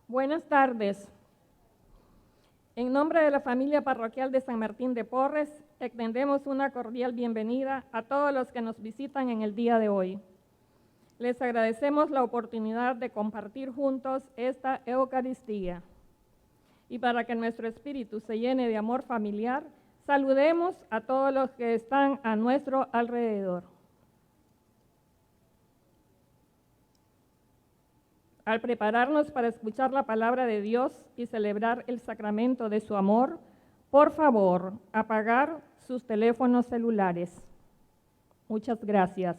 Buenas tardes. En nombre de la familia parroquial de San Martín de Porres, extendemos una cordial bienvenida a todos los que nos visitan en el día de hoy. Les agradecemos la oportunidad de compartir juntos esta Eucaristía. Y para que nuestro espíritu se llene de amor familiar, saludemos a todos los que están a nuestro alrededor. Al prepararnos para escuchar la palabra de Dios y celebrar el sacramento de su amor, por favor, apagar sus teléfonos celulares. Muchas gracias.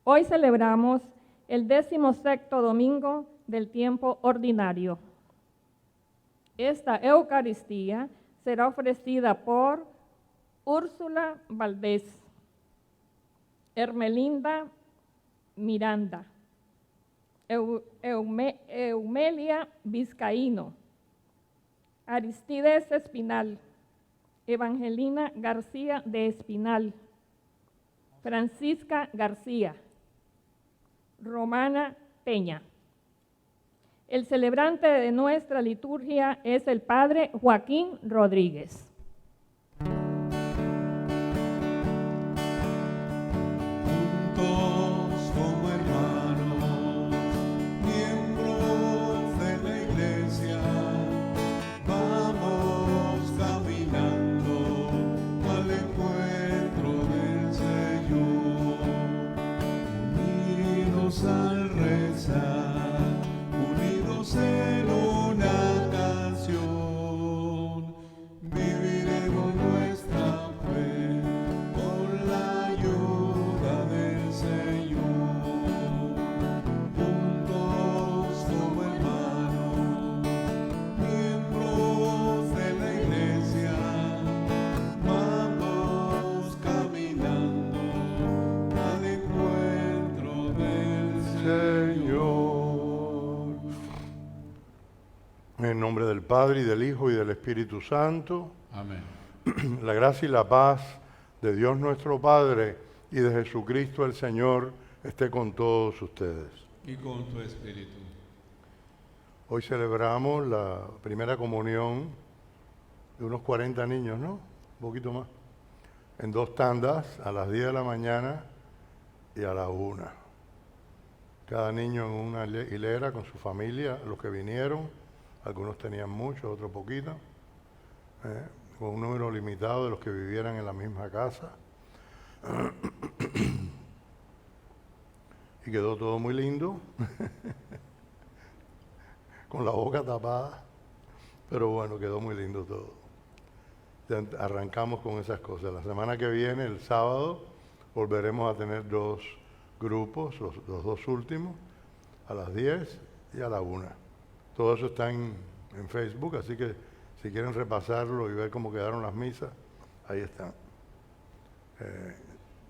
Hoy celebramos el 16º domingo del tiempo ordinario. Esta Eucaristía será ofrecida por Úrsula Valdés, Hermelinda Miranda, Eumelia Vizcaíno, Aristides Espinal, Evangelina García de Espinal, Francisca García, Romana Peña. El celebrante de nuestra liturgia es el Padre Joaquín Rodríguez. En nombre del Padre, y del Hijo, y del Espíritu Santo. Amén. La gracia y la paz de Dios nuestro Padre y de Jesucristo el Señor esté con todos ustedes. Y con tu espíritu. Hoy celebramos la primera comunión de unos 40 niños, ¿no? Un poquito más. En 2 tandas, a las 10 de la mañana y a la 1. Cada niño en una hilera con su familia, los que vinieron. Algunos tenían mucho, otros poquito, con un número limitado de los que vivieran en la misma casa. Y quedó todo muy lindo, con la boca tapada, pero bueno, quedó muy lindo todo. Ya arrancamos con esas cosas. La semana que viene, el sábado, volveremos a tener 2 grupos, los 2 últimos, a las 10 y a la 1. Todo eso está en Facebook, así que si quieren repasarlo y ver cómo quedaron las misas, ahí están.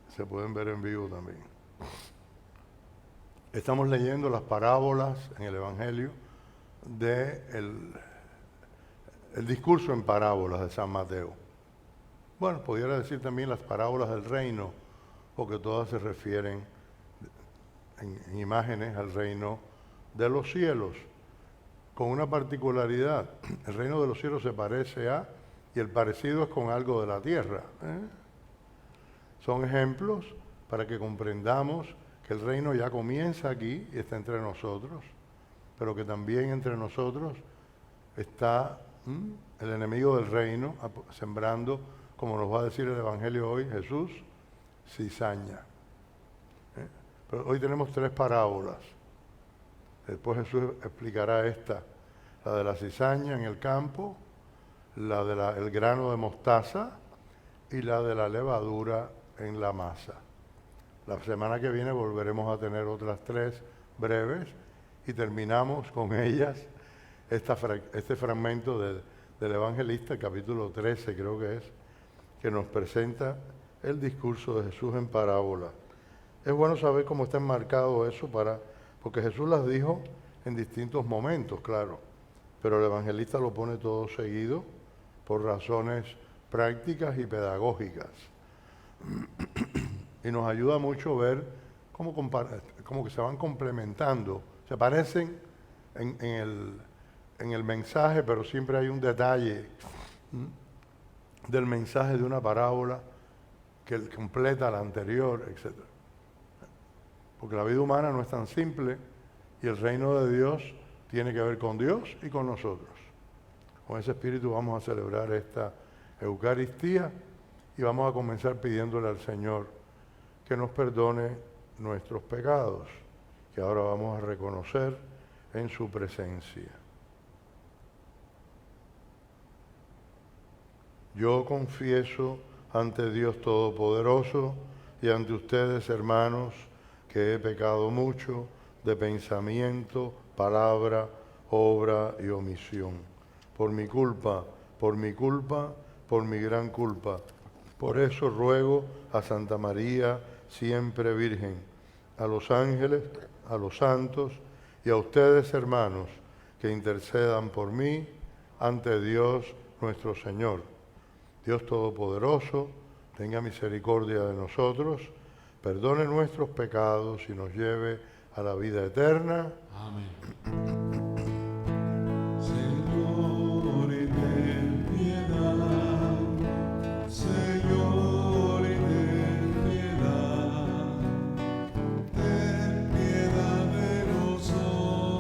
Se pueden ver en vivo también. Estamos leyendo las parábolas en el Evangelio el discurso en parábolas de San Mateo. Bueno, pudiera decir también las parábolas del reino, porque todas se refieren en imágenes al reino de los cielos. Con una particularidad, el reino de los cielos se parece a, y el parecido es con algo de la tierra. Son ejemplos para que comprendamos que el reino ya comienza aquí y está entre nosotros, pero que también entre nosotros está el enemigo del reino sembrando, como nos va a decir el Evangelio hoy, Jesús, cizaña. Pero hoy tenemos 3 parábolas. Después Jesús explicará esta, la de la cizaña en el campo, la del grano de mostaza y la de la levadura en la masa. La semana que viene volveremos a tener otras 3 breves y terminamos con ellas este fragmento del evangelista, el capítulo 13 creo que es, que nos presenta el discurso de Jesús en parábola. Es bueno saber cómo está enmarcado eso porque Jesús las dijo en distintos momentos, claro, pero el evangelista lo pone todo seguido por razones prácticas y pedagógicas. Y nos ayuda mucho ver cómo que se van complementando, se parecen, en el mensaje, pero siempre hay un detalle del mensaje de una parábola que completa la anterior, etc. Porque la vida humana no es tan simple y el reino de Dios tiene que ver con Dios y con nosotros. Con ese espíritu vamos a celebrar esta Eucaristía y vamos a comenzar pidiéndole al Señor que nos perdone nuestros pecados, que ahora vamos a reconocer en su presencia. Yo confieso ante Dios Todopoderoso y ante ustedes, hermanos, que he pecado mucho de pensamiento, palabra, obra y omisión. Por mi culpa, por mi gran culpa. Por eso ruego a Santa María, siempre Virgen, a los ángeles, a los santos y a ustedes, hermanos, que intercedan por mí ante Dios nuestro Señor. Dios Todopoderoso, tenga misericordia de nosotros, perdone nuestros pecados y nos lleve a la vida eterna. Amén. Señor, ten piedad. Señor, ten piedad. Ten piedad de nosotros.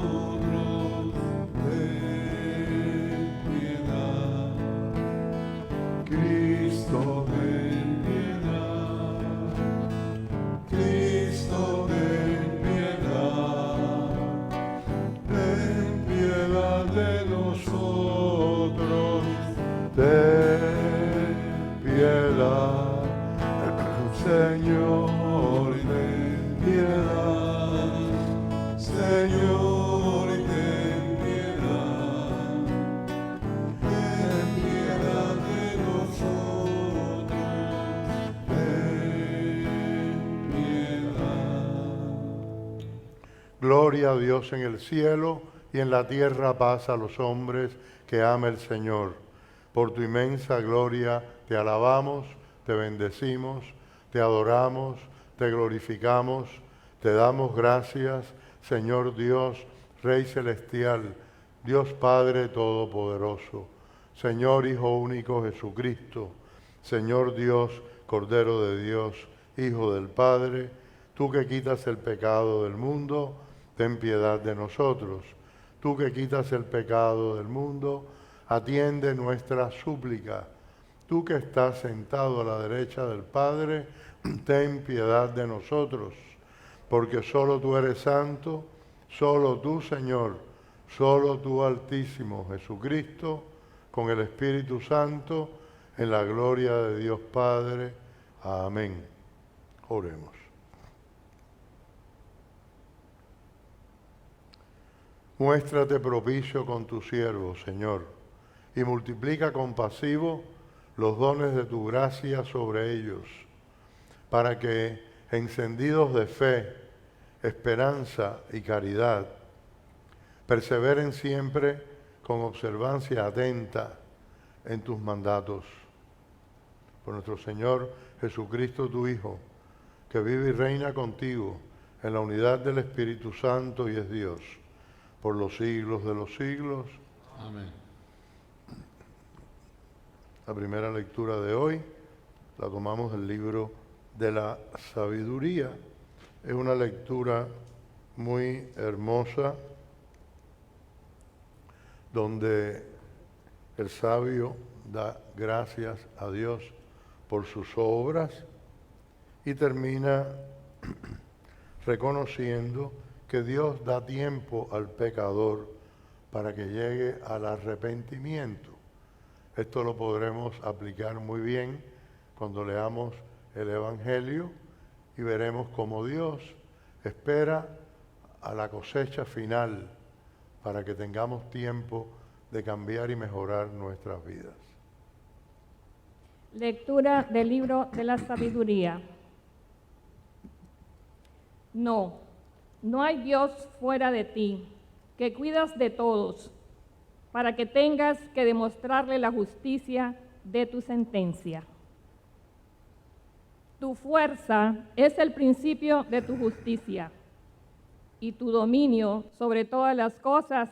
Ten piedad. Cristo, ten piedad. Cristo, ten piedad. Ten piedad de nosotros. Ten piedad, Señor, ten piedad. Señor, ten piedad. Ten piedad de nosotros. Ten piedad. Gloria a Dios en el cielo y en la tierra paz a los hombres que ama el Señor. Por tu inmensa gloria te alabamos, te bendecimos, te adoramos, te glorificamos, te damos gracias, Señor Dios, Rey celestial, Dios Padre todopoderoso, Señor Hijo único Jesucristo, Señor Dios, Cordero de Dios, Hijo del Padre, tú que quitas el pecado del mundo, ten piedad de nosotros. Tú que quitas el pecado del mundo, atiende nuestra súplica. Tú que estás sentado a la derecha del Padre, ten piedad de nosotros, porque solo tú eres santo, solo tú, Señor, solo tú, Altísimo Jesucristo, con el Espíritu Santo, en la gloria de Dios Padre. Amén. Oremos. Muéstrate propicio con tu siervo, Señor, y multiplica compasivo los dones de tu gracia sobre ellos, para que, encendidos de fe, esperanza y caridad, perseveren siempre con observancia atenta en tus mandatos. Por nuestro Señor Jesucristo, tu Hijo, que vive y reina contigo en la unidad del Espíritu Santo y es Dios, por los siglos de los siglos. Amén. La primera lectura de hoy la tomamos del libro de la sabiduría. Es una lectura muy hermosa donde el sabio da gracias a Dios por sus obras y termina reconociendo que Dios da tiempo al pecador para que llegue al arrepentimiento. Esto lo podremos aplicar muy bien cuando leamos el Evangelio y veremos cómo Dios espera a la cosecha final para que tengamos tiempo de cambiar y mejorar nuestras vidas. Lectura del libro de la sabiduría. No hay Dios fuera de ti, que cuidas de todos, para que tengas que demostrarle la justicia de tu sentencia. Tu fuerza es el principio de tu justicia, y tu dominio sobre todas las cosas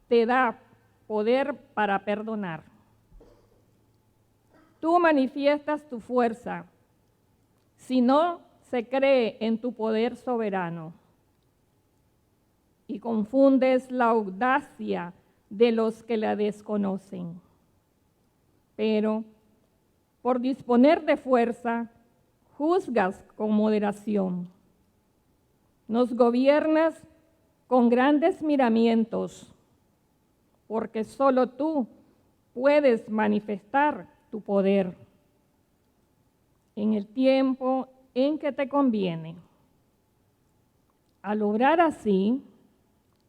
te da poder para perdonar. Tú manifiestas tu fuerza, si no se cree en tu poder soberano, y confundes la audacia de los que la desconocen. Pero, por disponer de fuerza, juzgas con moderación. Nos gobiernas con grandes miramientos, porque solo tú puedes manifestar tu poder en el tiempo en que te conviene. Al obrar así,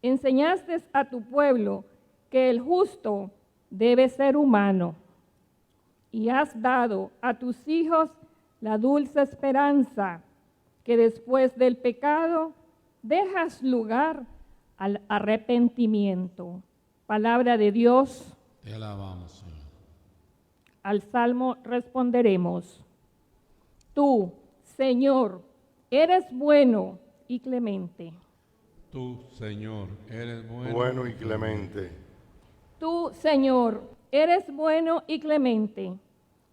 enseñaste a tu pueblo que el justo debe ser humano, y has dado a tus hijos la dulce esperanza que después del pecado dejas lugar al arrepentimiento. Palabra de Dios. Te alabamos, Señor. Al salmo responderemos: Tú, Señor, eres bueno y clemente. Tú, Señor, eres bueno, Bueno y clemente. Tú, Señor, eres bueno y clemente,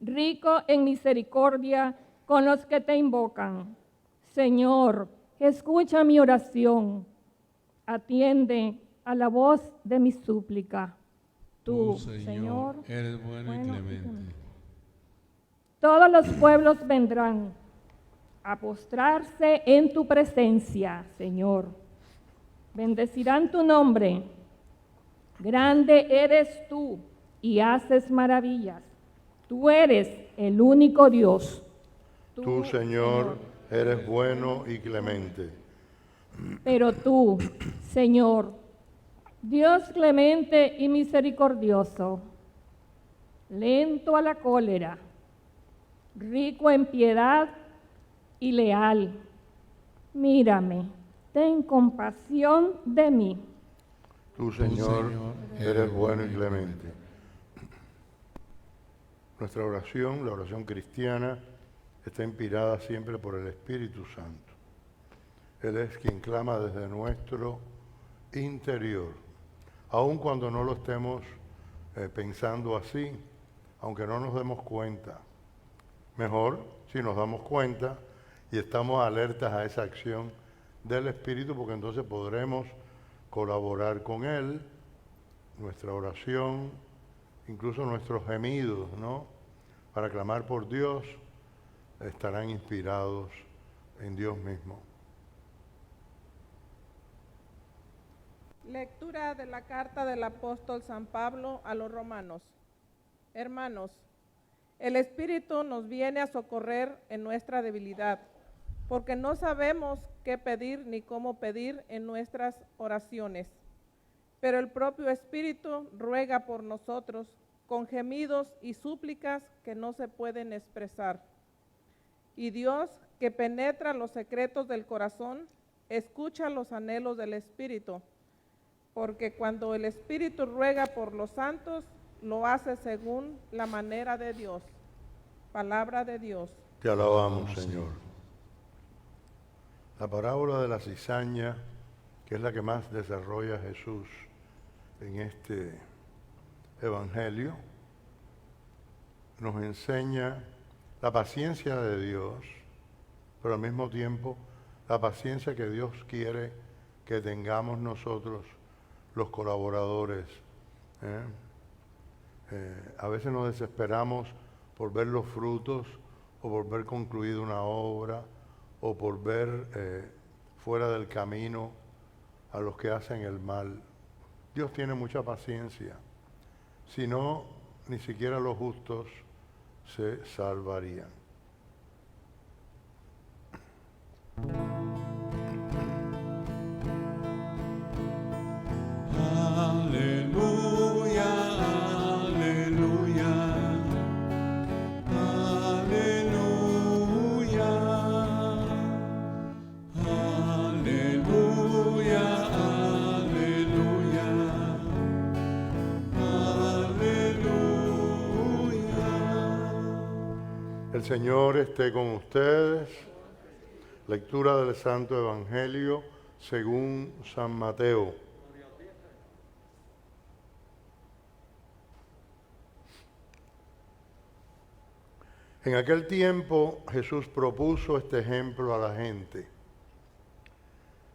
rico en misericordia con los que te invocan. Señor, escucha mi oración, atiende a la voz de mi súplica. Tú, Señor, eres bueno y clemente. Todos los pueblos vendrán a postrarse en tu presencia, Señor. Bendecirán tu nombre. Grande eres tú y haces maravillas. Tú eres el único Dios. Tú, Señor, eres bueno y clemente. Pero tú, Señor, Dios clemente y misericordioso, lento a la cólera, rico en piedad y leal, mírame, ten compasión de mí. Tú, Señor, eres bueno y clemente. Nuestra oración, la oración cristiana, está inspirada siempre por el Espíritu Santo. Él es quien clama desde nuestro interior, aun cuando no lo estemos pensando así, aunque no nos demos cuenta. Mejor si nos damos cuenta y estamos alertas a esa acción del Espíritu, porque entonces podremos colaborar con Él, nuestra oración, incluso nuestros gemidos, ¿no? Para clamar por Dios, estarán inspirados en Dios mismo. Lectura de la carta del apóstol San Pablo a los romanos. Hermanos, el Espíritu nos viene a socorrer en nuestra debilidad, porque no sabemos qué pedir ni cómo pedir en nuestras oraciones. Pero el propio Espíritu ruega por nosotros con gemidos y súplicas que no se pueden expresar. Y Dios, que penetra los secretos del corazón, escucha los anhelos del Espíritu, porque cuando el Espíritu ruega por los santos, lo hace según la manera de Dios. Palabra de Dios. Te alabamos, Señor. La parábola de la cizaña, que es la que más desarrolla Jesús en este Evangelio, nos enseña la paciencia de Dios, pero al mismo tiempo la paciencia que Dios quiere que tengamos nosotros, los colaboradores. A veces nos desesperamos por ver los frutos o por ver concluida una obra o por ver fuera del camino a los que hacen el mal. Dios tiene mucha paciencia. Si no, ni siquiera los justos se salvarían. Aleluya, aleluya, aleluya, aleluya, aleluya, aleluya. El Señor esté con ustedes. Lectura del Santo Evangelio según San Mateo. En aquel tiempo Jesús propuso este ejemplo a la gente.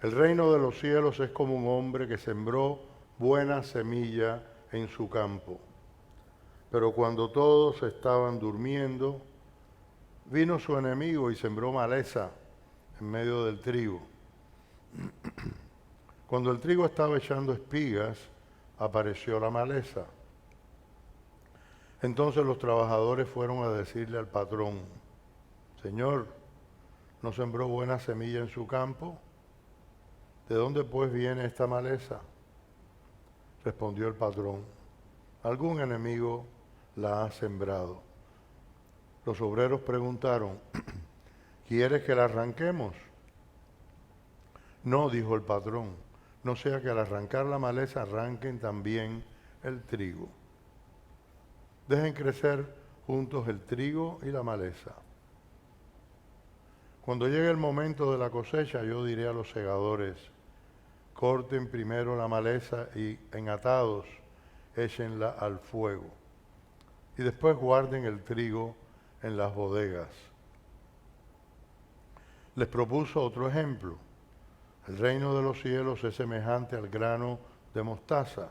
El reino de los cielos es como un hombre que sembró buena semilla en su campo. Pero cuando todos estaban durmiendo, vino su enemigo y sembró maleza en medio del trigo. Cuando el trigo estaba echando espigas, apareció la maleza. Entonces los trabajadores fueron a decirle al patrón: Señor, ¿no sembró buena semilla en su campo? ¿De dónde pues viene esta maleza? Respondió el patrón: algún enemigo la ha sembrado. Los obreros preguntaron: ¿quieres que la arranquemos? No, dijo el patrón, no sea que al arrancar la maleza arranquen también el trigo. Dejen crecer juntos el trigo y la maleza. Cuando llegue el momento de la cosecha, yo diré a los segadores: corten primero la maleza y en atados échenla al fuego. Y después guarden el trigo en las bodegas. Les propuso otro ejemplo. El reino de los cielos es semejante al grano de mostaza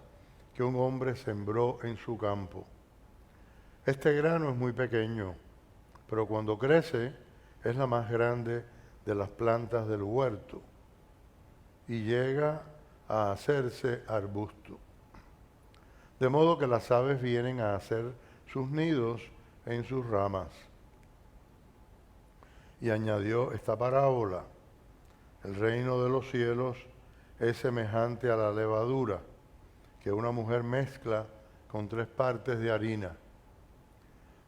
que un hombre sembró en su campo. Este grano es muy pequeño, pero cuando crece es la más grande de las plantas del huerto y llega a hacerse arbusto. De modo que las aves vienen a hacer sus nidos en sus ramas. Y añadió esta parábola: el reino de los cielos es semejante a la levadura que una mujer mezcla con 3 partes de harina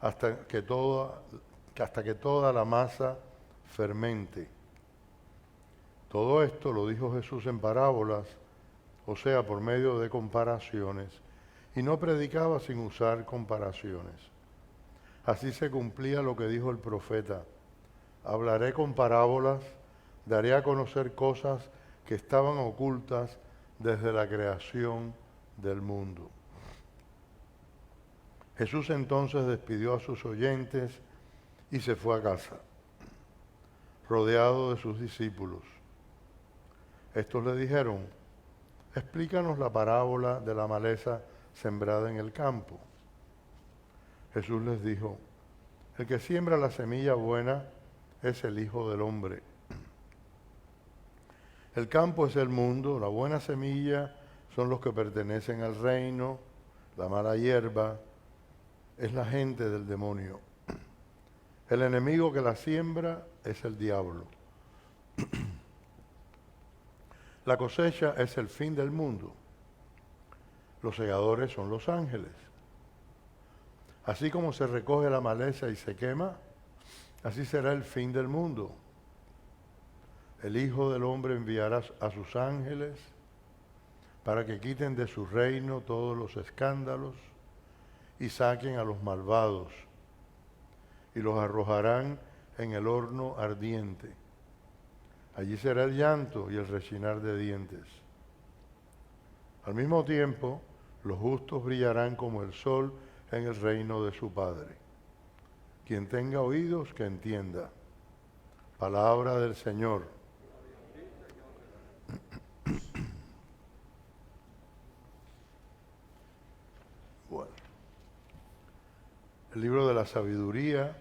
hasta que toda la masa fermente. Todo esto lo dijo Jesús en parábolas, o sea, por medio de comparaciones, y no predicaba sin usar comparaciones. Así se cumplía lo que dijo el profeta: hablaré con parábolas, daré a conocer cosas que estaban ocultas desde la creación del mundo. Jesús entonces despidió a sus oyentes y se fue a casa, rodeado de sus discípulos. Estos le dijeron: explícanos la parábola de la maleza sembrada en el campo. Jesús les dijo: el que siembra la semilla buena es el Hijo del Hombre. El campo es el mundo, la buena semilla son los que pertenecen al reino, la mala hierba es la gente del demonio. El enemigo que la siembra es el diablo. La cosecha es el fin del mundo. Los segadores son los ángeles. Así como se recoge la maleza y se quema, así será el fin del mundo. El Hijo del Hombre enviará a sus ángeles para que quiten de su reino todos los escándalos y saquen a los malvados y los arrojarán en el horno ardiente. Allí será el llanto y el rechinar de dientes. Al mismo tiempo, los justos brillarán como el sol en el reino de su Padre. Quien tenga oídos, que entienda. Palabra del Señor. Bueno, el libro de la sabiduría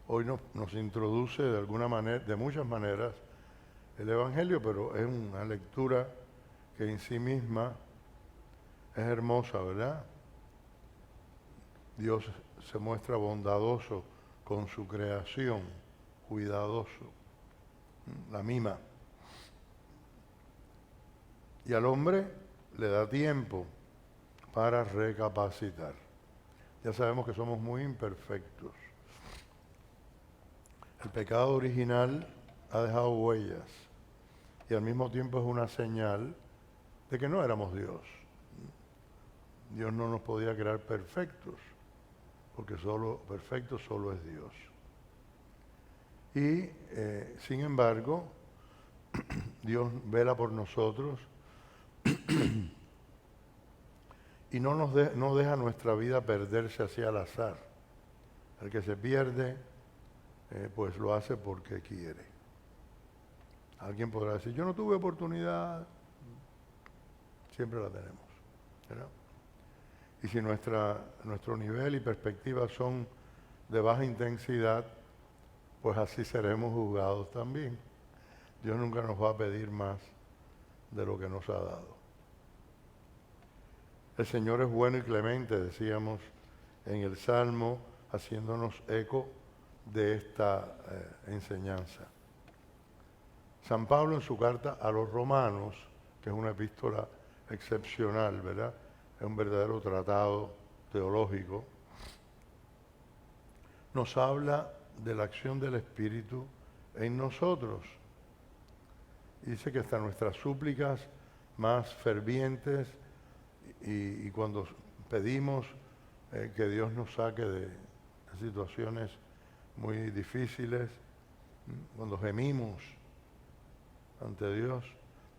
hoy nos introduce de alguna manera, de muchas maneras, el Evangelio, pero es una lectura que en sí misma es hermosa, ¿verdad? Dios se muestra bondadoso con su creación, cuidadoso, la mima. Y al hombre le da tiempo para recapacitar. Ya sabemos que somos muy imperfectos. El pecado original ha dejado huellas y al mismo tiempo es una señal de que no éramos Dios. Dios no nos podía crear perfectos, porque perfecto solo es Dios. Y, sin embargo, Dios vela por nosotros y no deja nuestra vida perderse hacia el azar. El que se pierde, pues lo hace porque quiere. Alguien podrá decir, yo no tuve oportunidad. Siempre la tenemos, ¿verdad? Y si nuestro nivel y perspectiva son de baja intensidad, pues así seremos juzgados también. Dios nunca nos va a pedir más de lo que nos ha dado. El Señor es bueno y clemente, decíamos en el Salmo, haciéndonos eco de esta enseñanza. San Pablo en su carta a los Romanos, que es una epístola excepcional, ¿verdad? Es un verdadero tratado teológico, nos habla de la acción del Espíritu en nosotros. Y dice que hasta nuestras súplicas más fervientes y cuando pedimos que Dios nos saque de situaciones muy difíciles, cuando gemimos ante Dios,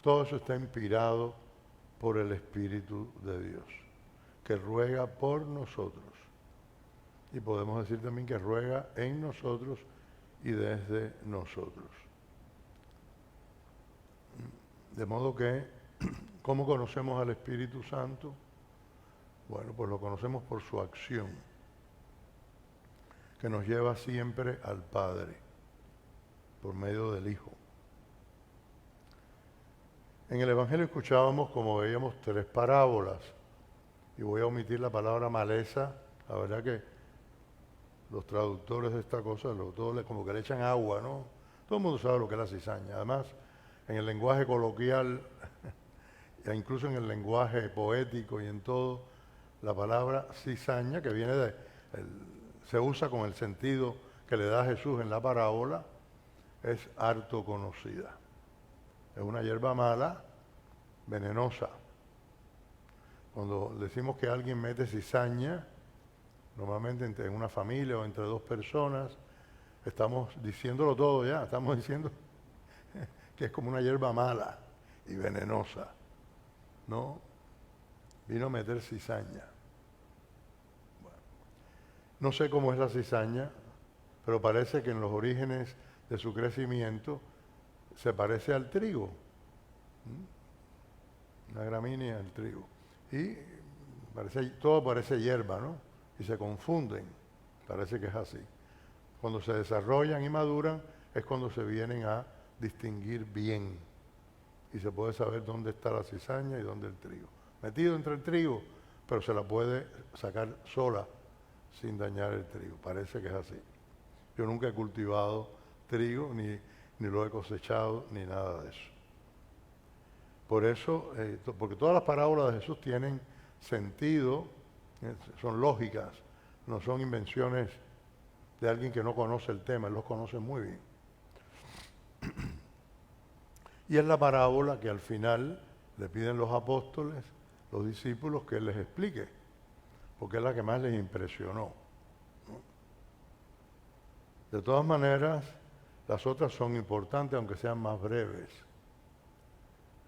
todo eso está inspirado por el Espíritu de Dios, que ruega por nosotros. Y podemos decir también que ruega en nosotros y desde nosotros. De modo que, ¿cómo conocemos al Espíritu Santo? Bueno, pues lo conocemos por su acción, que nos lleva siempre al Padre, por medio del Hijo. En el Evangelio escuchábamos, como veíamos, 3 parábolas, y voy a omitir la palabra maleza. La verdad que los traductores de esta cosa, todos como que le echan agua, ¿no? Todo el mundo sabe lo que es la cizaña. Además, en el lenguaje coloquial, e incluso en el lenguaje poético y en todo, la palabra cizaña, que viene se usa con el sentido que le da Jesús en la parábola, es harto conocida. Es una hierba mala, venenosa. Cuando decimos que alguien mete cizaña, normalmente en una familia o entre 2 personas, estamos diciéndolo todo ya, estamos diciendo que es como una hierba mala y venenosa, ¿no? Vino a meter cizaña. Bueno, no sé cómo es la cizaña, pero parece que en los orígenes de su crecimiento se parece al trigo, una gramínea del trigo, y todo parece hierba, ¿no? Y se confunden, parece que es así. Cuando se desarrollan y maduran es cuando se vienen a distinguir bien y se puede saber dónde está la cizaña y dónde el trigo. Metido entre el trigo, pero se la puede sacar sola sin dañar el trigo, parece que es así. Yo nunca he cultivado trigo, ni lo he cosechado, ni nada de eso. Por eso, porque todas las parábolas de Jesús tienen sentido, son lógicas, no son invenciones de alguien que no conoce el tema, él los conoce muy bien. Y es la parábola que al final le piden los apóstoles, los discípulos, que él les explique, porque es la que más les impresionó, ¿no? De todas maneras, las otras son importantes, aunque sean más breves,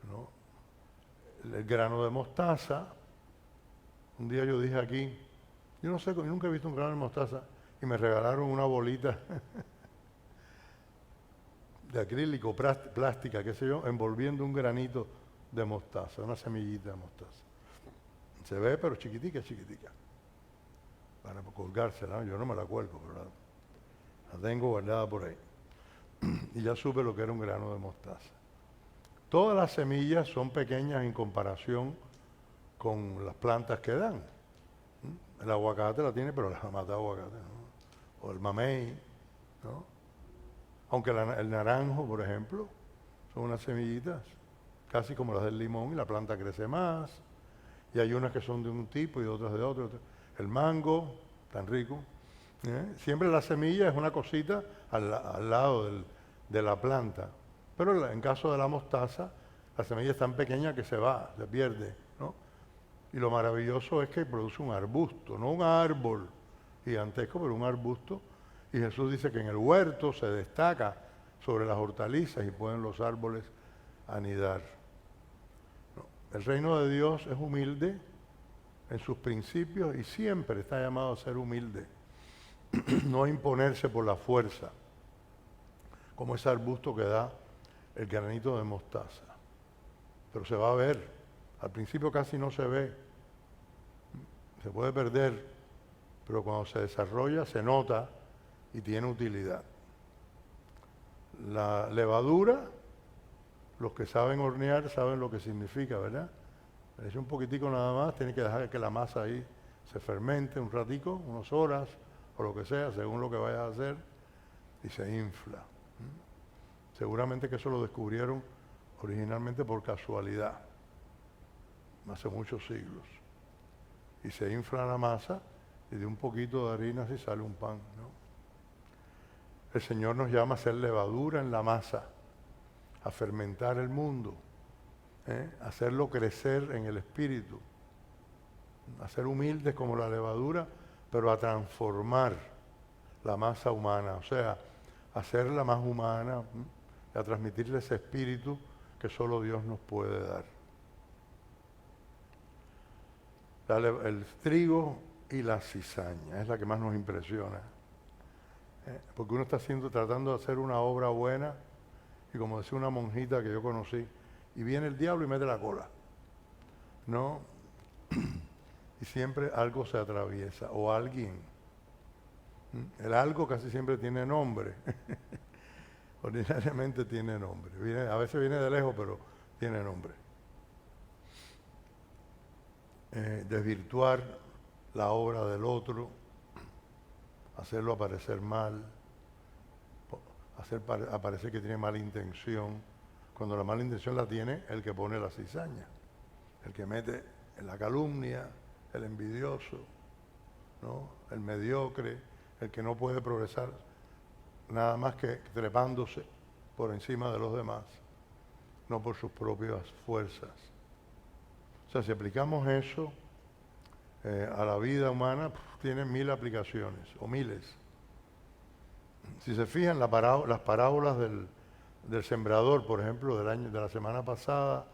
¿no? El grano de mostaza. Un día yo dije aquí, yo no sé, nunca he visto un grano de mostaza, y me regalaron una bolita de acrílico, plástica, qué sé yo, envolviendo un granito de mostaza, una semillita de mostaza. Se ve, pero chiquitica, chiquitica. Para colgársela, yo no me la cuelgo, pero la tengo guardada por ahí. Y ya supe lo que era un grano de mostaza. Todas las semillas son pequeñas en comparación con las plantas que dan. El aguacate la tiene, pero la mata aguacate, ¿no? O el mamey, ¿no? Aunque el naranjo, por ejemplo, son unas semillitas casi como las del limón y la planta crece más. Y hay unas que son de un tipo y otras de otro. El mango, tan rico. Siempre la semilla es una cosita al lado de la planta. Pero en caso de la mostaza, la semilla es tan pequeña que se pierde, ¿no? Y lo maravilloso es que produce un arbusto, no un árbol gigantesco, pero un arbusto. Y Jesús dice que en el huerto se destaca sobre las hortalizas y pueden los árboles anidar. No, el reino de Dios es humilde en sus principios y siempre está llamado a ser humilde, no a imponerse por la fuerza, como ese arbusto que da el granito de mostaza. Pero se va a ver, al principio casi no se ve, se puede perder, pero cuando se desarrolla se nota y tiene utilidad. La levadura, los que saben hornear saben lo que significa, ¿verdad? Le echa un poquitico nada más, tiene que dejar que la masa ahí se fermente un ratico, unas horas o lo que sea, según lo que vayas a hacer, y se infla. Seguramente que eso lo descubrieron originalmente por casualidad, hace muchos siglos. Y se infla la masa y de un poquito de harina así sale un pan, ¿no? El Señor nos llama a hacer levadura en la masa, a fermentar el mundo, a hacerlo crecer en el espíritu, a ser humildes como la levadura, pero a transformar la masa humana, o sea, a hacerla más humana, y a transmitirle ese espíritu que solo Dios nos puede dar. El trigo y la cizaña es la que más nos impresiona, porque uno está tratando de hacer una obra buena, y como decía una monjita que yo conocí, y viene el diablo y mete la cola, ¿no? Y siempre algo se atraviesa, o alguien. El algo casi siempre tiene nombre. Ordinariamente tiene nombre. A veces viene de lejos, pero tiene nombre. Desvirtuar la obra del otro, hacerlo aparecer mal, hacer aparecer que tiene mala intención, cuando la mala intención la tiene el que pone la cizaña, el que mete en la calumnia, el envidioso, ¿no? El mediocre, el que no puede progresar nada más que trepándose por encima de los demás, no por sus propias fuerzas. O sea, si aplicamos eso a la vida humana, tiene 1000 aplicaciones, o miles. Si se fijan, las parábolas del sembrador, por ejemplo, de la semana pasada,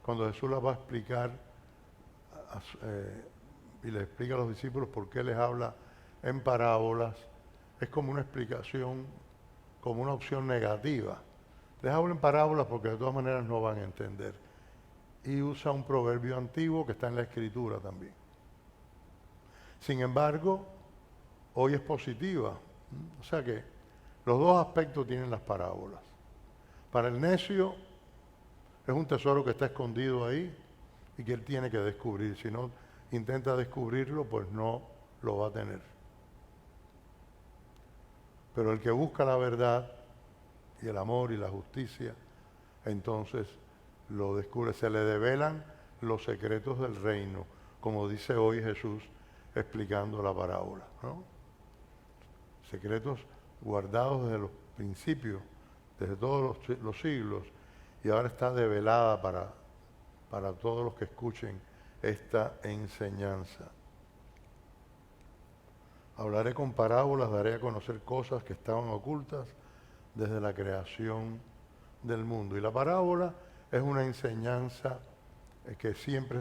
cuando Jesús las va a explicar y les explica a los discípulos por qué les habla en parábolas, es como una explicación, como una opción negativa. Les habla en parábolas porque de todas maneras no van a entender. Y usa un proverbio antiguo que está en la Escritura también. Sin embargo, hoy es positiva. O sea que los dos aspectos tienen las parábolas. Para el necio es un tesoro que está escondido ahí y que él tiene que descubrir. Si no intenta descubrirlo, pues no lo va a tener. Pero el que busca la verdad y el amor y la justicia, entonces lo descubre. Se le develan los secretos del reino, como dice hoy Jesús explicando la parábola, ¿no? Secretos guardados desde los principios, desde todos los siglos, y ahora está develada para todos los que escuchen esta enseñanza. Hablaré con parábolas, daré a conocer cosas que estaban ocultas desde la creación del mundo. Y la parábola es una enseñanza que siempre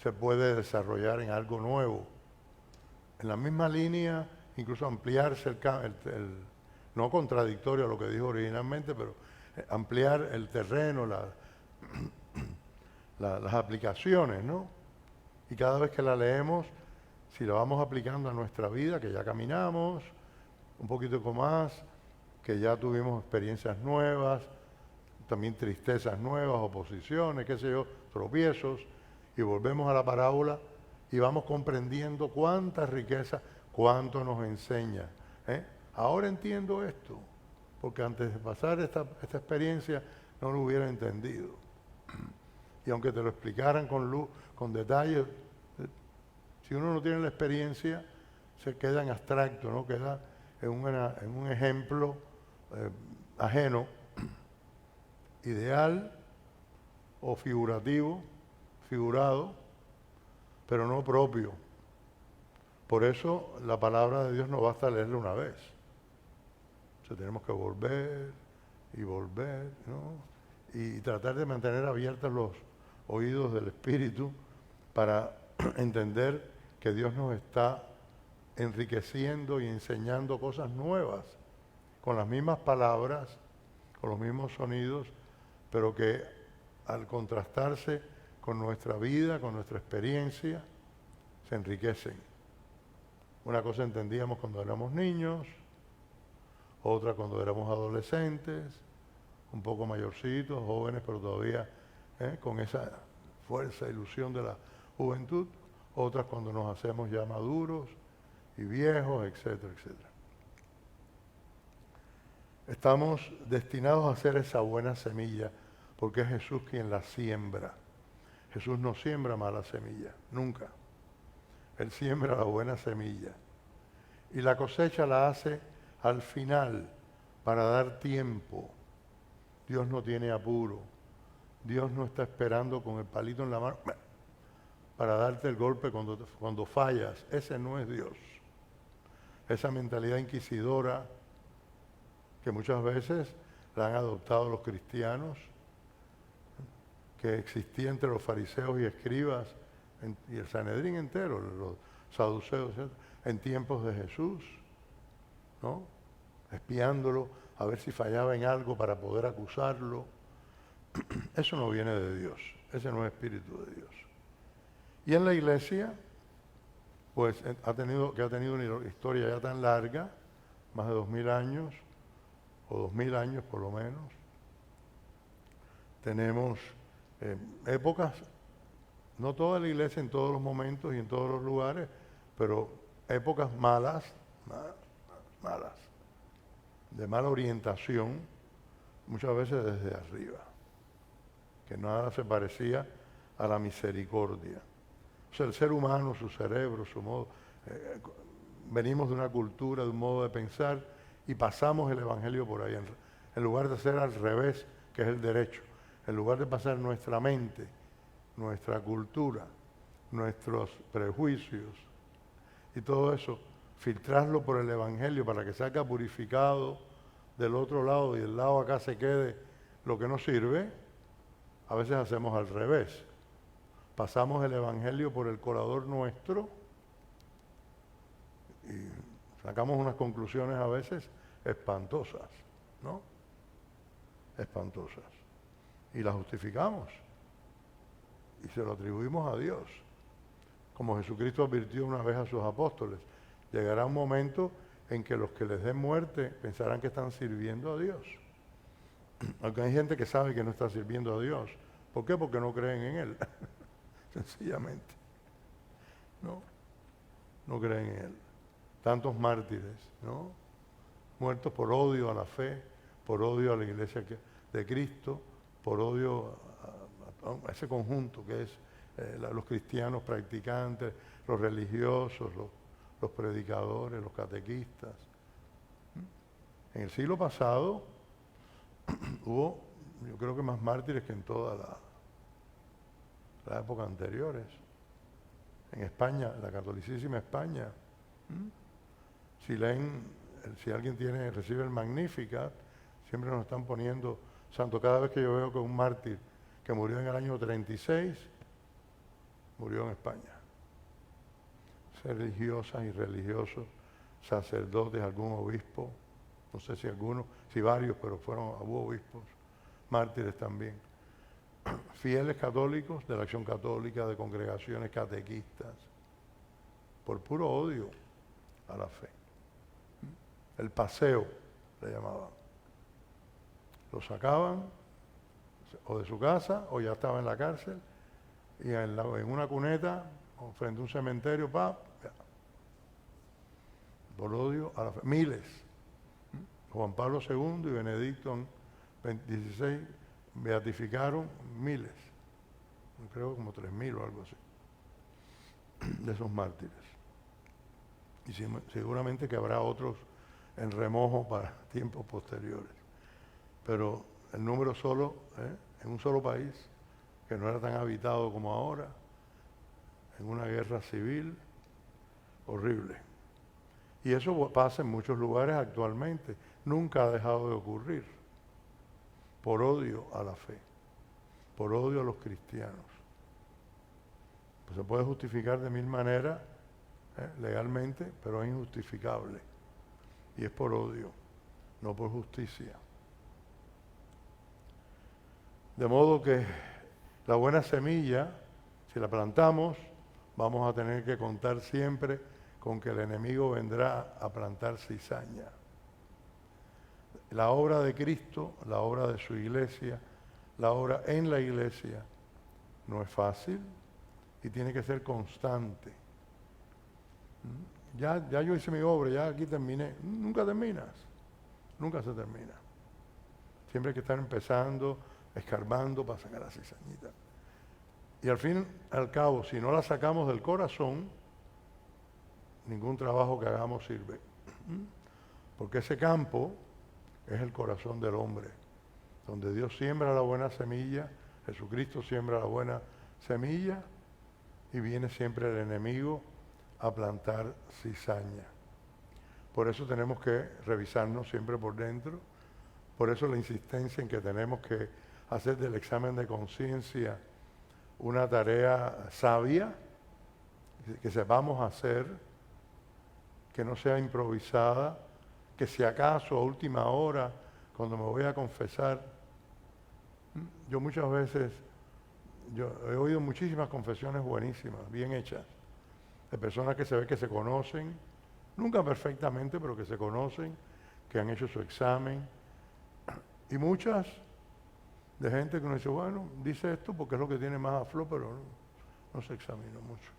se puede desarrollar en algo nuevo. En la misma línea, incluso ampliarse no contradictorio a lo que dijo originalmente, pero ampliar el terreno, las aplicaciones, ¿no? Y cada vez que la leemos, si la vamos aplicando a nuestra vida, que ya caminamos un poquito más, que ya tuvimos experiencias nuevas, también tristezas nuevas, oposiciones, qué sé yo, tropiezos, y volvemos a la parábola y vamos comprendiendo cuánta riqueza, cuánto nos enseña. Ahora entiendo esto, porque antes de pasar esta experiencia no lo hubiera entendido. Y aunque te lo explicaran con luz, con detalle, si uno no tiene la experiencia, se queda en abstracto, ¿no? Queda en un ejemplo ajeno, ideal o figurado, pero no propio. Por eso la palabra de Dios no basta leerla una vez. O sea, tenemos que volver y volver, ¿no? y tratar de mantener abiertos los oídos del Espíritu para entender que Dios nos está enriqueciendo y enseñando cosas nuevas, con las mismas palabras, con los mismos sonidos, pero que al contrastarse con nuestra vida, con nuestra experiencia, se enriquecen. Una cosa entendíamos cuando éramos niños, otra cuando éramos adolescentes, un poco mayorcitos, jóvenes, pero todavía con esa fuerza, ilusión de la juventud, otras cuando nos hacemos ya maduros y viejos, etcétera, etcétera. Estamos destinados a hacer esa buena semilla, porque es Jesús quien la siembra. Jesús no siembra mala semilla, nunca. Él siembra la buena semilla. Y la cosecha la hace al final, para dar tiempo. Dios no tiene apuro. Dios no está esperando con el palito en la mano para darte el golpe cuando fallas. Ese no es Dios. Esa mentalidad inquisidora que muchas veces la han adoptado los cristianos, que existía entre los fariseos y escribas y el Sanedrín entero, los saduceos, en tiempos de Jesús, ¿no? Espiándolo a ver si fallaba en algo para poder acusarlo. Eso no viene de Dios, ese no es espíritu de Dios. Y en la iglesia, pues ha tenido una historia ya tan larga, más de 2000 años, o 2000 años por lo menos. Tenemos épocas, no toda la iglesia en todos los momentos y en todos los lugares, pero épocas malas, de mala orientación, muchas veces desde arriba, que nada se parecía a la misericordia. O sea, el ser humano, su cerebro, su modo, venimos de una cultura, de un modo de pensar, y pasamos el evangelio por ahí, en lugar de hacer al revés, que es el derecho, en lugar de pasar nuestra mente, nuestra cultura, nuestros prejuicios y todo eso, filtrarlo por el evangelio para que salga purificado del otro lado y del lado acá se quede lo que no sirve. A veces hacemos al revés. Pasamos el evangelio por el colador nuestro y sacamos unas conclusiones a veces espantosas, ¿no? Espantosas. Y las justificamos. Y se lo atribuimos a Dios. Como Jesucristo advirtió una vez a sus apóstoles, llegará un momento en que los que les den muerte pensarán que están sirviendo a Dios. Aunque hay gente que sabe que no está sirviendo a Dios. ¿Por qué? Porque no creen en Él. Sencillamente. No creen en Él. Tantos mártires, ¿no? Muertos por odio a la fe, por odio a la iglesia de Cristo, por odio a ese conjunto que es los cristianos practicantes, los religiosos, los predicadores, los catequistas. En el siglo pasado hubo, yo creo que más mártires que en toda la época anteriores. En España, la catolicísima España. Si alguien recibe el Magnificat, siempre nos están poniendo santo. Cada vez que yo veo que un mártir que murió en el año 36, murió en España. Religiosas y religiosos, sacerdotes, algún obispo, no sé si varios, pero hubo obispos, mártires también. Fieles católicos de la Acción Católica, de congregaciones catequistas, por puro odio a la fe. El paseo, le llamaban. Lo sacaban o de su casa o ya estaba en la cárcel y en una cuneta o frente a un cementerio, por odio a la fe. Miles. Juan Pablo II y Benedicto XVI beatificaron miles, creo como 3000 o algo así, de esos mártires. Y seguramente que habrá otros en remojo para tiempos posteriores. Pero el número solo, en un solo país, que no era tan habitado como ahora, en una guerra civil horrible. Y eso pasa en muchos lugares actualmente. Nunca ha dejado de ocurrir. por odio a la fe, por odio a los cristianos. Pues se puede justificar de mil maneras, legalmente, pero es injustificable. Y es por odio, no por justicia. De modo que la buena semilla, si la plantamos, vamos a tener que contar siempre con que el enemigo vendrá a plantar cizaña. La obra de Cristo, la obra de su iglesia, la obra en la iglesia, no es fácil y tiene que ser constante. Ya yo hice mi obra, ya aquí terminé. Nunca terminas, nunca se termina. Siempre hay que estar empezando, escarbando para sacar la cizañita. Y al fin y al cabo, si no la sacamos del corazón, ningún trabajo que hagamos sirve. Porque ese campo es el corazón del hombre, donde Dios siembra la buena semilla, Jesucristo siembra la buena semilla y viene siempre el enemigo a plantar cizaña. Por eso tenemos que revisarnos siempre por dentro, por eso la insistencia en que tenemos que hacer del examen de conciencia una tarea sabia, que sepamos hacer, que no sea improvisada, que si acaso a última hora, cuando me voy a confesar, yo muchas veces, yo he oído muchísimas confesiones buenísimas, bien hechas, de personas que se ve que se conocen, nunca perfectamente, pero que se conocen, que han hecho su examen, y muchas de gente que uno dice, bueno, dice esto porque es lo que tiene más a flor, pero no se examina mucho.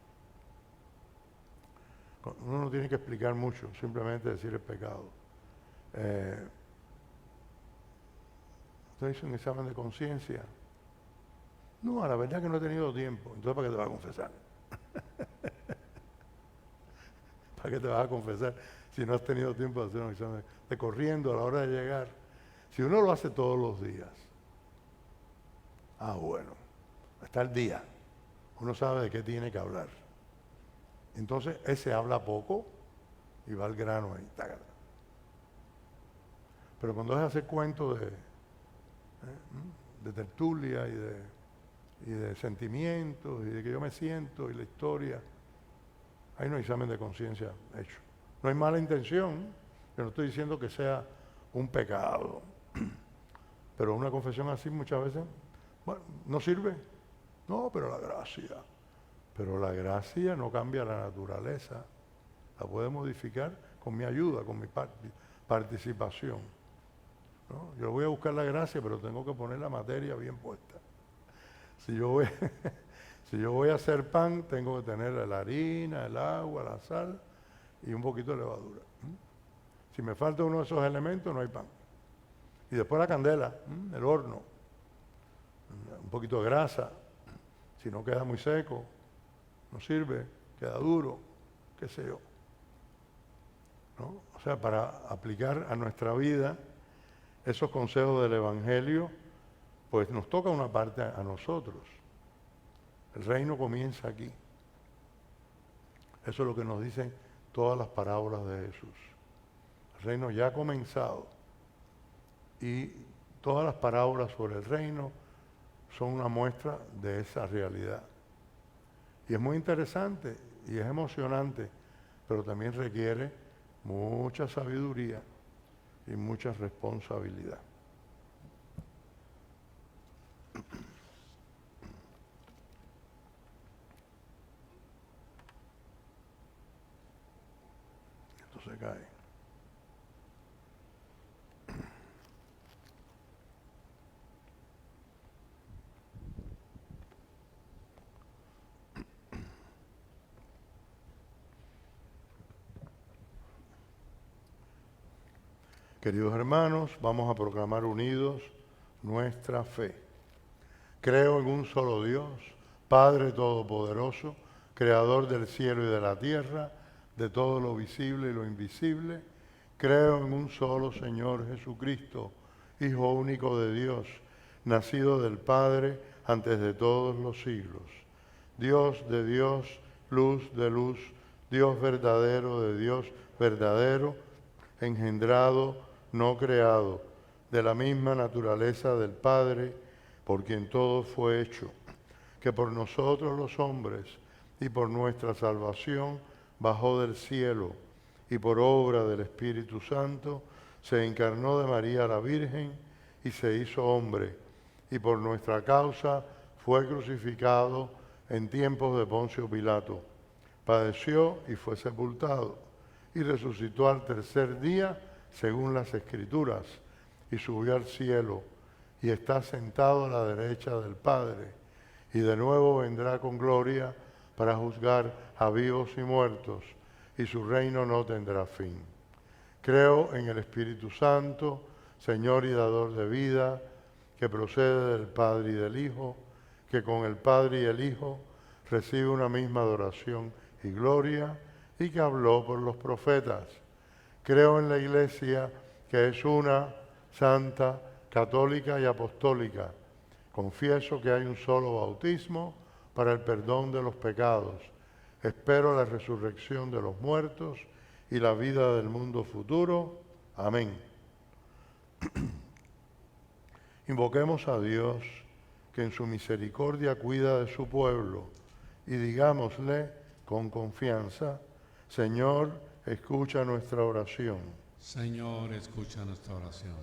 Uno no tiene que explicar mucho, simplemente decir el pecado. ¿Usted hizo un examen de conciencia? No, la verdad es que no he tenido tiempo. Entonces, ¿para qué te vas a confesar? ¿Para qué te vas a confesar si no has tenido tiempo de hacer un examen de corriendo a la hora de llegar? Si uno lo hace todos los días, bueno, está el día. Uno sabe de qué tiene que hablar. Entonces, ese habla poco y va al grano ahí. Tácata. Pero cuando es hacer cuentos de tertulia y de sentimientos y de que yo me siento y la historia, ahí no hay examen de conciencia hecho. No hay mala intención, yo no estoy diciendo que sea un pecado, pero una confesión así muchas veces, bueno, ¿no sirve? No, pero la gracia. Pero la gracia no cambia la naturaleza, la puede modificar con mi ayuda, con mi participación. ¿No? Yo voy a buscar la gracia, pero tengo que poner la materia bien puesta. Si yo voy a hacer pan, tengo que tener la harina, el agua, la sal y un poquito de levadura. Si me falta uno de esos elementos, no hay pan. Y después la candela, el horno, un poquito de grasa, si no queda muy seco, no sirve, queda duro, qué sé yo. ¿No? O sea, para aplicar a nuestra vida esos consejos del Evangelio, pues nos toca una parte a nosotros. El reino comienza aquí. Eso es lo que nos dicen todas las parábolas de Jesús. El reino ya ha comenzado y todas las parábolas sobre el reino son una muestra de esa realidad. Y es muy interesante y es emocionante, pero también requiere mucha sabiduría y mucha responsabilidad. Esto se cae. Queridos hermanos, vamos a proclamar unidos nuestra fe. Creo en un solo Dios, Padre Todopoderoso, Creador del cielo y de la tierra, de todo lo visible y lo invisible. Creo en un solo Señor Jesucristo, Hijo único de Dios, nacido del Padre antes de todos los siglos. Dios de Dios, luz de luz, Dios verdadero de Dios verdadero, engendrado, no creado, de la misma naturaleza del Padre, por quien todo fue hecho, que por nosotros los hombres y por nuestra salvación bajó del cielo y por obra del Espíritu Santo se encarnó de María la Virgen y se hizo hombre, y por nuestra causa fue crucificado en tiempos de Poncio Pilato. Padeció y fue sepultado, y resucitó al tercer día, según las Escrituras, y subió al cielo, y está sentado a la derecha del Padre, y de nuevo vendrá con gloria para juzgar a vivos y muertos, y su reino no tendrá fin. Creo en el Espíritu Santo, Señor y dador de vida, que procede del Padre y del Hijo, que con el Padre y el Hijo recibe una misma adoración y gloria, y que habló por los profetas. Creo en la Iglesia, que es una, santa, católica y apostólica. Confieso que hay un solo bautismo para el perdón de los pecados. Espero la resurrección de los muertos y la vida del mundo futuro. Amén. Invoquemos a Dios, que en su misericordia cuida de su pueblo, y digámosle con confianza: Señor, escucha nuestra oración. Señor, escucha nuestra oración.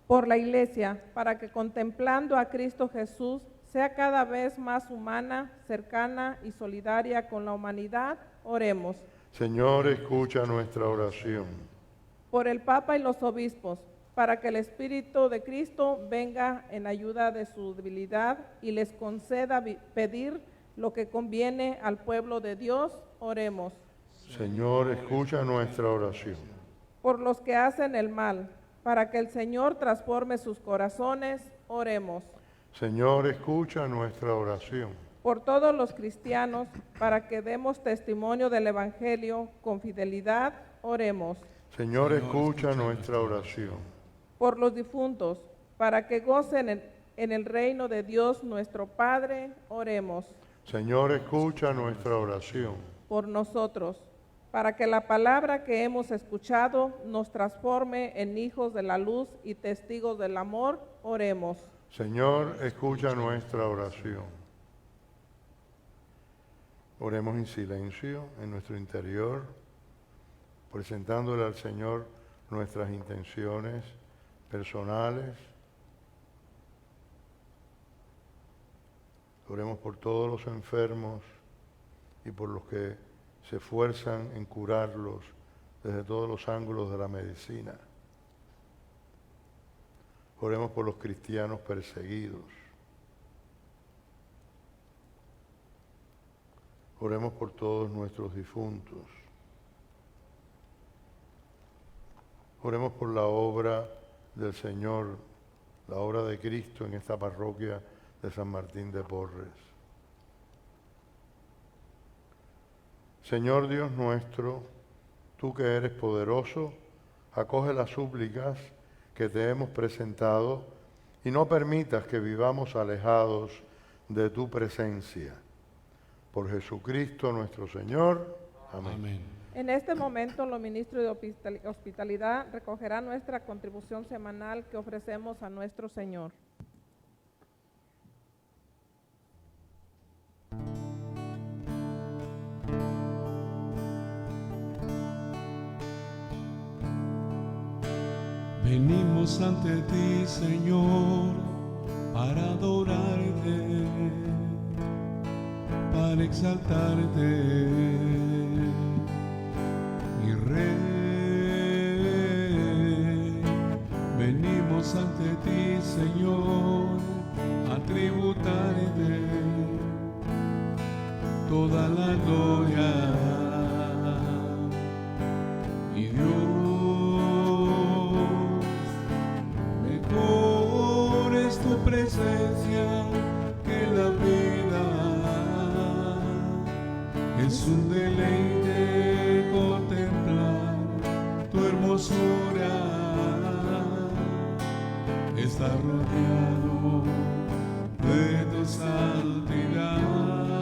Por la Iglesia, para que contemplando a Cristo Jesús sea cada vez más humana, cercana y solidaria con la humanidad, oremos. Señor, escucha nuestra oración. Por el Papa y los obispos, para que el Espíritu de Cristo venga en ayuda de su debilidad y les conceda pedir lo que conviene al pueblo de Dios, oremos. Señor, escucha nuestra oración. Por los que hacen el mal, para que el Señor transforme sus corazones, oremos. Señor, escucha nuestra oración. Por todos los cristianos, para que demos testimonio del Evangelio con fidelidad, oremos. Señor, escucha nuestra oración. Por los difuntos, para que gocen en el reino de Dios nuestro Padre, oremos. Señor, escucha nuestra oración. Por nosotros, para que la palabra que hemos escuchado nos transforme en hijos de la luz y testigos del amor, oremos. Señor, escucha nuestra oración. Oremos en silencio en nuestro interior, presentándole al Señor nuestras intenciones personales. Oremos por todos los enfermos y por los que se esfuerzan en curarlos desde todos los ángulos de la medicina. Oremos por los cristianos perseguidos. Oremos por todos nuestros difuntos. Oremos por la obra del Señor, la obra de Cristo en esta parroquia de San Martín de Porres. Señor Dios nuestro, tú que eres poderoso, acoge las súplicas que te hemos presentado y no permitas que vivamos alejados de tu presencia. Por Jesucristo nuestro Señor. Amén. Amén. En este momento, los ministros de hospitalidad recogerán nuestra contribución semanal que ofrecemos a nuestro Señor. Venimos ante ti, Señor, para adorarte, para exaltarte, mi Rey. Venimos ante ti, Señor, a tributarte toda la gloria. Y Dios, mejor es tu presencia que la vida. Es un deleite contemplar tu hermosura. Está rodeado de tu santidad.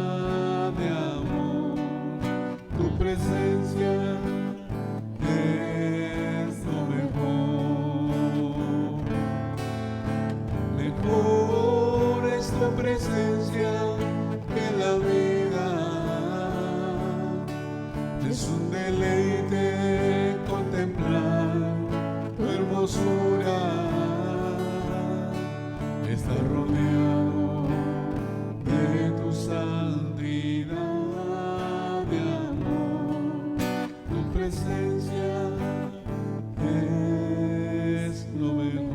presencia es lo mejor.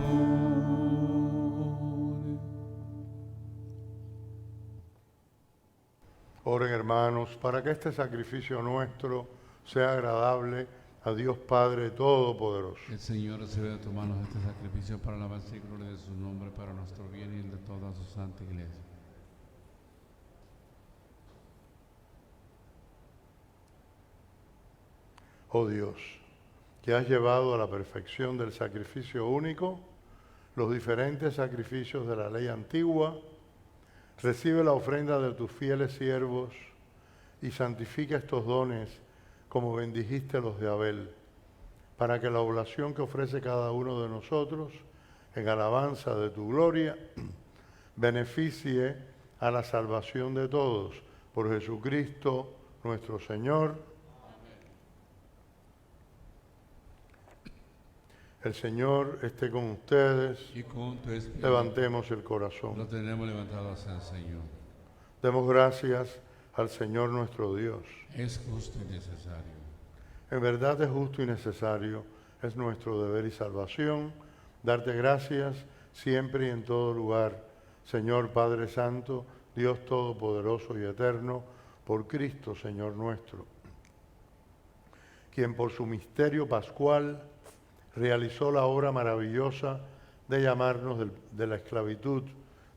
Oren, hermanos, para que este sacrificio nuestro sea agradable a Dios Padre Todopoderoso. El Señor recibe de tus manos este sacrificio para la alabanza y gloria de su nombre, para nuestro bien y el de toda su santa iglesia. Oh Dios, que has llevado a la perfección del sacrificio único los diferentes sacrificios de la ley antigua, recibe la ofrenda de tus fieles siervos y santifica estos dones como bendijiste los de Abel, para que la oblación que ofrece cada uno de nosotros en alabanza de tu gloria beneficie a la salvación de todos por Jesucristo nuestro Señor. El Señor esté con ustedes. Y con tu espíritu. Levantemos el corazón. Lo tenemos levantado hacia el Señor. Demos gracias al Señor nuestro Dios. Es justo y necesario. En verdad es justo y necesario, es nuestro deber y salvación, darte gracias siempre y en todo lugar, Señor Padre Santo, Dios Todopoderoso y Eterno, por Cristo, Señor nuestro, quien por su misterio pascual realizó la obra maravillosa de llamarnos de la esclavitud,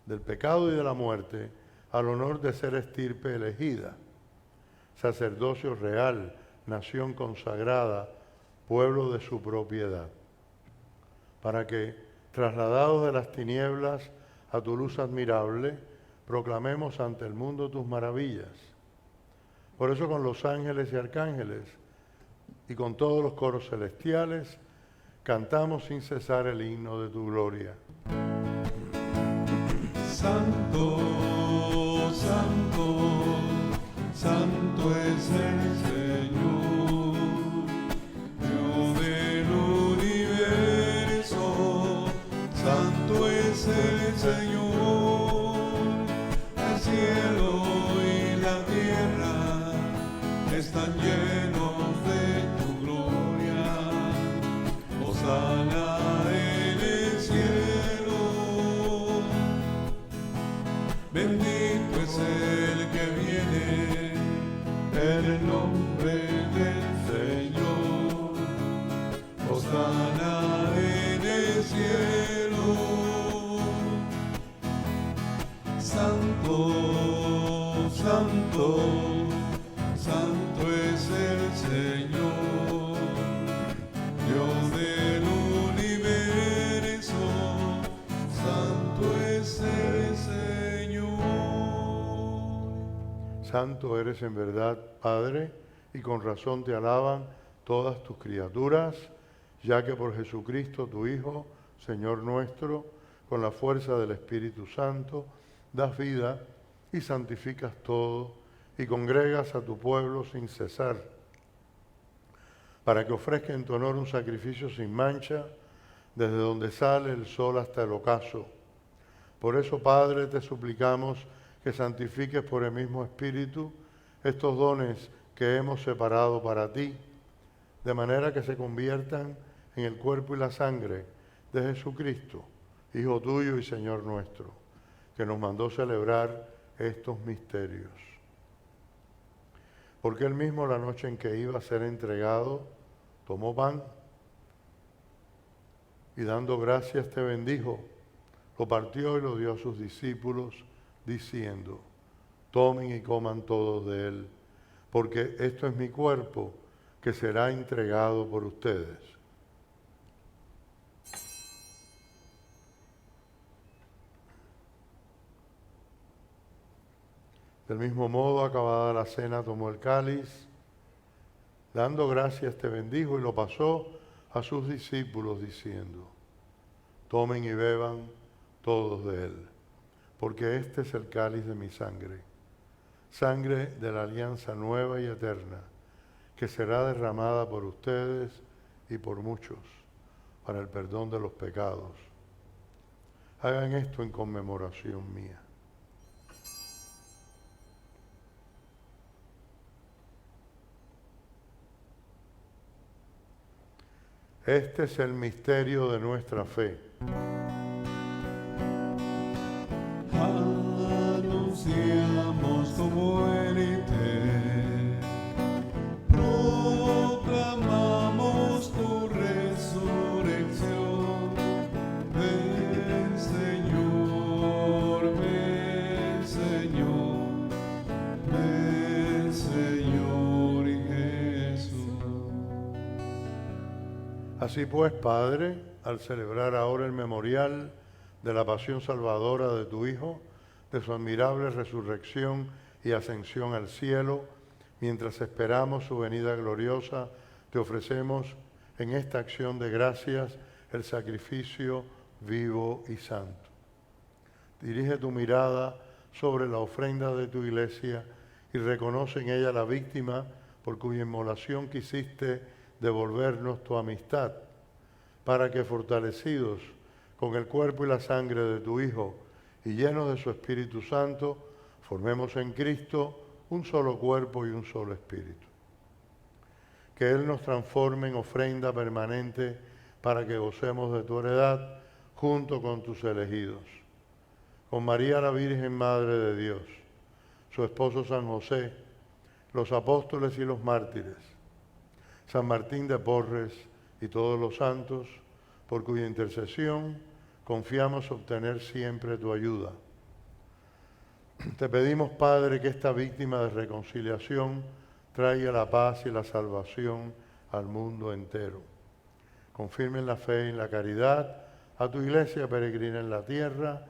del pecado y de la muerte, al honor de ser estirpe elegida, sacerdocio real, nación consagrada, pueblo de su propiedad, para que, trasladados de las tinieblas a tu luz admirable, proclamemos ante el mundo tus maravillas. Por eso con los ángeles y arcángeles y con todos los coros celestiales, cantamos sin cesar el himno de tu gloria. Santo, santo, santo es el Señor, Dios del universo. Santo es el Señor, el cielo y la tierra están llenos de tu gloria. Hosana en el cielo, bendito es el que viene en el nombre del Señor. Hosana en el cielo. Santo, santo, santo es el Señor, Dios del universo. Santo es el Señor. Santo eres en verdad, Padre, y con razón te alaban todas tus criaturas, ya que por Jesucristo, tu Hijo, Señor nuestro, con la fuerza del Espíritu Santo, das vida y santificas todo, y congregas a tu pueblo sin cesar, para que ofrezca en tu honor un sacrificio sin mancha, desde donde sale el sol hasta el ocaso. Por eso, Padre, te suplicamos que santifiques por el mismo Espíritu estos dones que hemos separado para ti, de manera que se conviertan en el cuerpo y la sangre de Jesucristo, Hijo tuyo y Señor nuestro, que nos mandó celebrar estos misterios. Porque él mismo, la noche en que iba a ser entregado, tomó pan y dando gracias te bendijo, lo partió y lo dio a sus discípulos, diciendo: tomen y coman todos de él, porque esto es mi cuerpo que será entregado por ustedes. Del mismo modo, acabada la cena, tomó el cáliz, dando gracias te bendijo y lo pasó a sus discípulos diciendo: tomen y beban todos de él, porque este es el cáliz de mi sangre, sangre de la alianza nueva y eterna, que será derramada por ustedes y por muchos para el perdón de los pecados. Hagan esto en conmemoración mía. Este es el misterio de nuestra fe. Anunciamos tu muerte, proclamamos tu resurrección. Ven Señor, ven Señor, ven Señor Jesús. Así pues, Padre, al celebrar ahora el memorial de la pasión salvadora de tu Hijo, de su admirable resurrección y ascensión al cielo, mientras esperamos su venida gloriosa, te ofrecemos en esta acción de gracias el sacrificio vivo y santo. Dirige tu mirada sobre la ofrenda de tu iglesia y reconoce en ella la víctima por cuya inmolación quisiste devolvernos tu amistad, para que fortalecidos con el cuerpo y la sangre de tu Hijo y llenos de su Espíritu Santo, formemos en Cristo un solo cuerpo y un solo espíritu. Que Él nos transforme en ofrenda permanente para que gocemos de tu heredad junto con tus elegidos. Con María la Virgen Madre de Dios, su esposo San José, los apóstoles y los mártires, San Martín de Porres y todos los santos, por cuya intercesión confiamos obtener siempre tu ayuda. Te pedimos, Padre, que esta víctima de reconciliación traiga la paz y la salvación al mundo entero. Confirme en la fe y en la caridad a tu iglesia peregrina en la tierra,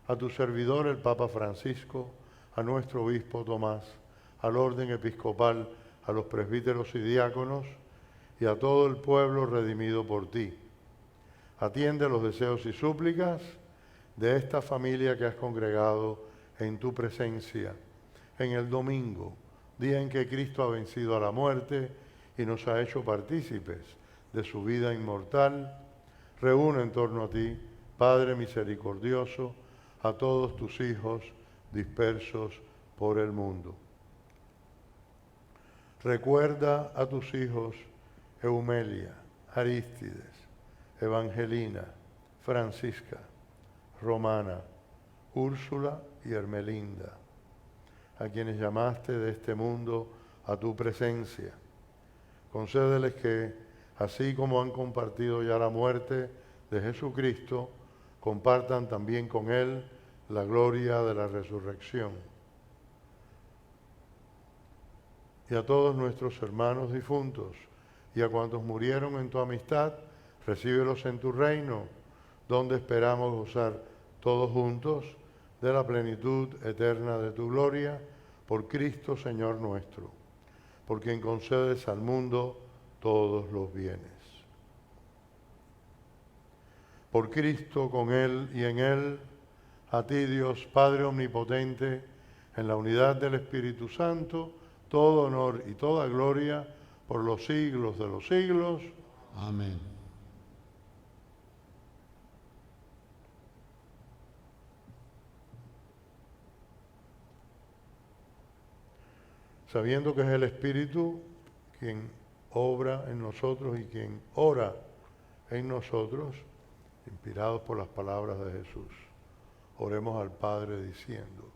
a tu servidor el Papa Francisco, a nuestro obispo Tomás, al orden episcopal, a los presbíteros y diáconos y a todo el pueblo redimido por ti. Atiende los deseos y súplicas de esta familia que has congregado en tu presencia en el domingo, día en que Cristo ha vencido a la muerte y nos ha hecho partícipes de su vida inmortal. Reúne en torno a ti, Padre misericordioso, a todos tus hijos dispersos por el mundo. Recuerda a tus hijos Eumelia, Arístides, Evangelina, Francisca, Romana, Úrsula y Hermelinda, a quienes llamaste de este mundo a tu presencia. Concédeles que, así como han compartido ya la muerte de Jesucristo, compartan también con Él la gloria de la resurrección. Y a todos nuestros hermanos difuntos y a cuantos murieron en tu amistad, recíbelos en tu reino, donde esperamos gozar todos juntos de la plenitud eterna de tu gloria, por Cristo Señor nuestro, por quien concedes al mundo todos los bienes. Por Cristo, con Él y en Él, a ti Dios Padre Omnipotente, en la unidad del Espíritu Santo, todo honor y toda gloria por los siglos de los siglos. Amén. Sabiendo que es el Espíritu quien obra en nosotros y quien ora en nosotros, inspirados por las palabras de Jesús, oremos al Padre diciendo: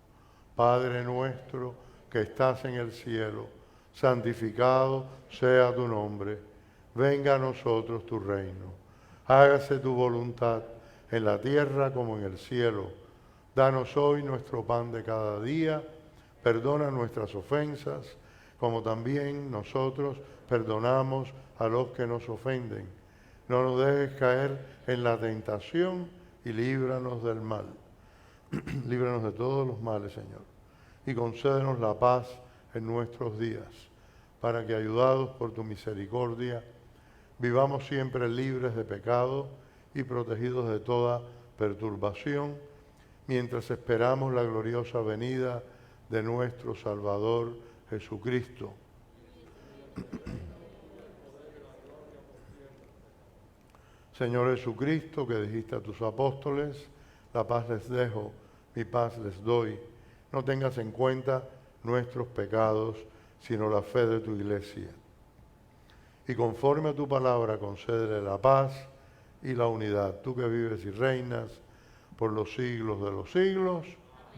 Padre nuestro que estás en el cielo, santificado sea tu nombre, venga a nosotros tu reino, hágase tu voluntad en la tierra como en el cielo. Danos hoy nuestro pan de cada día, perdona nuestras ofensas, como también nosotros perdonamos a los que nos ofenden. No nos dejes caer en la tentación y líbranos del mal. Líbranos de todos los males, Señor, y concédenos la paz en nuestros días, para que, ayudados por tu misericordia, vivamos siempre libres de pecado y protegidos de toda perturbación, mientras esperamos la gloriosa venida de nuestro Salvador Jesucristo. Señor Jesucristo, que dijiste a tus apóstoles: la paz les dejo, mi paz les doy. No tengas en cuenta nuestros pecados, sino la fe de tu iglesia. y conforme a tu palabra concédele la paz y la unidad. Tú que vives y reinas por los siglos de los siglos.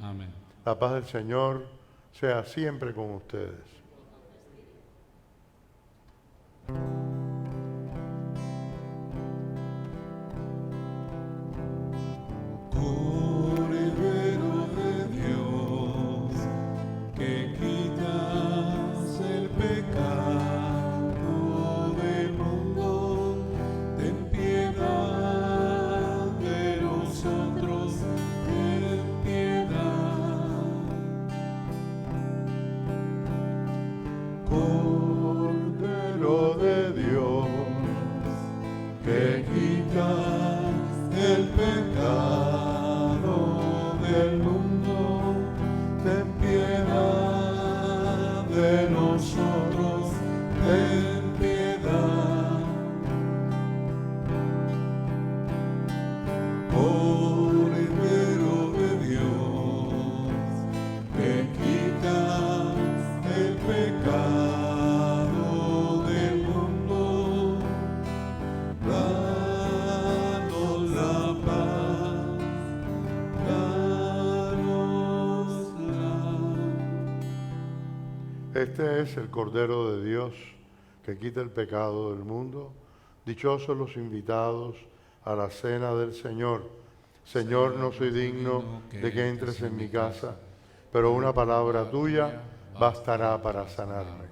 Amén. La paz del Señor sea siempre con ustedes. Cordero de Dios, que quitas el pecado del mundo, ten piedad de nosotros, ten piedad. Cordero de Dios, que quitas el pecado del mundo, ten piedad de nosotros, ten piedad. Cordero de Dios, que quitas el pecado del mundo, danos la paz, danosla. Este es el Cordero de Dios que quita el pecado del mundo. Dichosos los invitados a la cena del Señor. Señor, no soy digno de que entres en mi casa, pero una palabra tuya bastará para sanarme.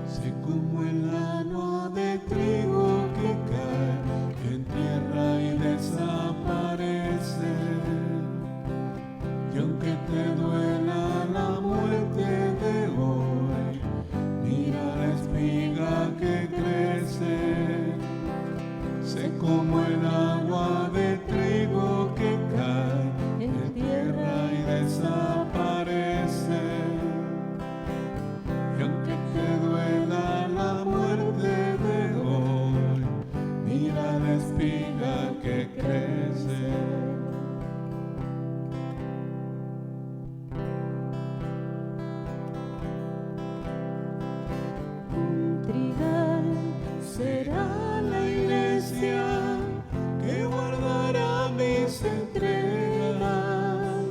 Sé como el agua de trigo que cae en tierra y desaparece. Y aunque te duela la muerte de hoy, mira la espiga que crece. Sé como el agua de trigo que cae en tierra y desaparece. Y aunque te duela la muerte de hoy, mira la espiga que crece. Un trigal será la iglesia Que guardará mis entregas,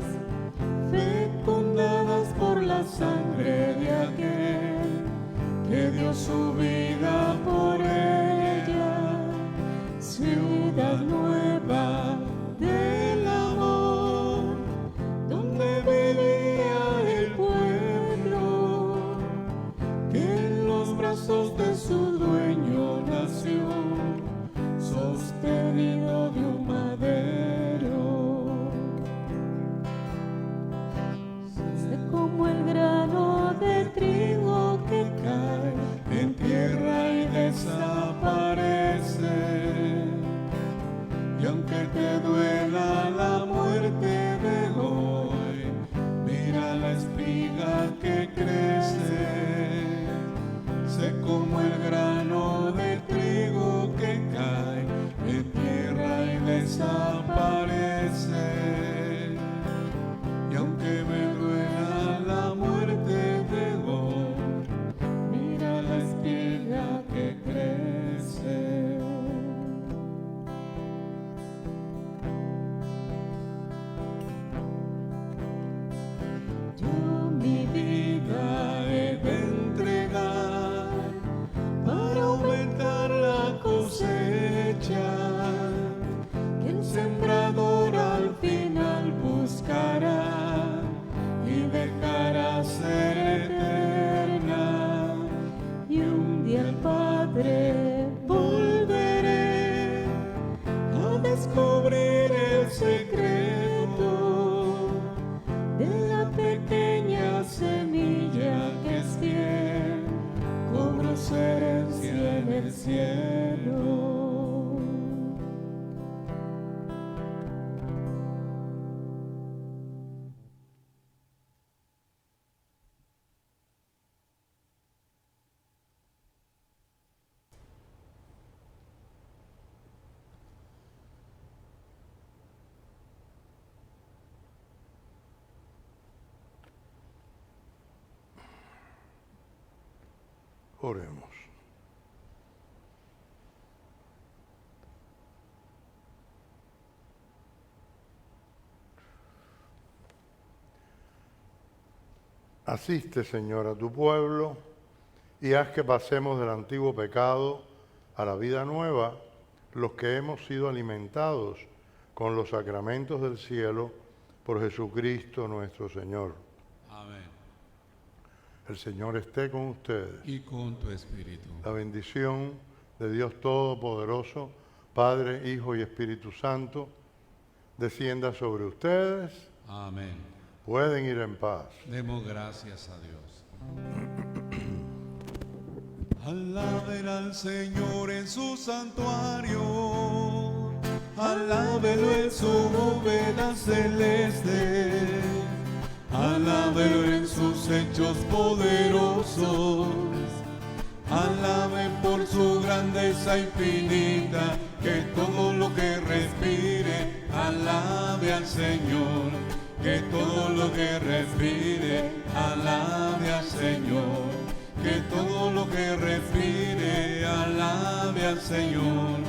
fecundadas por la sangre de aquel que dio su vida por ella, ciudad nueva del amor, donde vivía el a ser eterna. Y un día al Padre volveré a descubrir el secreto de la pequeña semilla que es fiel, cobro su herencia en el cielo. Oremos. Asiste, Señor, a tu pueblo y haz que pasemos del antiguo pecado a la vida nueva, los que hemos sido alimentados con los sacramentos del cielo por Jesucristo nuestro Señor. Amén. El Señor esté con ustedes. Y con tu espíritu. La bendición de Dios Todopoderoso, Padre, Hijo y Espíritu Santo, descienda sobre ustedes. Amén. Pueden ir en paz. Demos gracias a Dios. Alaben al Señor en su santuario, alábelo en su bóveda celeste, alábelo en sus hechos poderosos, alaben por su grandeza infinita, que todo lo que respire, alabe al Señor, que todo lo que respire, alabe al Señor. Que todo lo que respire, alabe al Señor.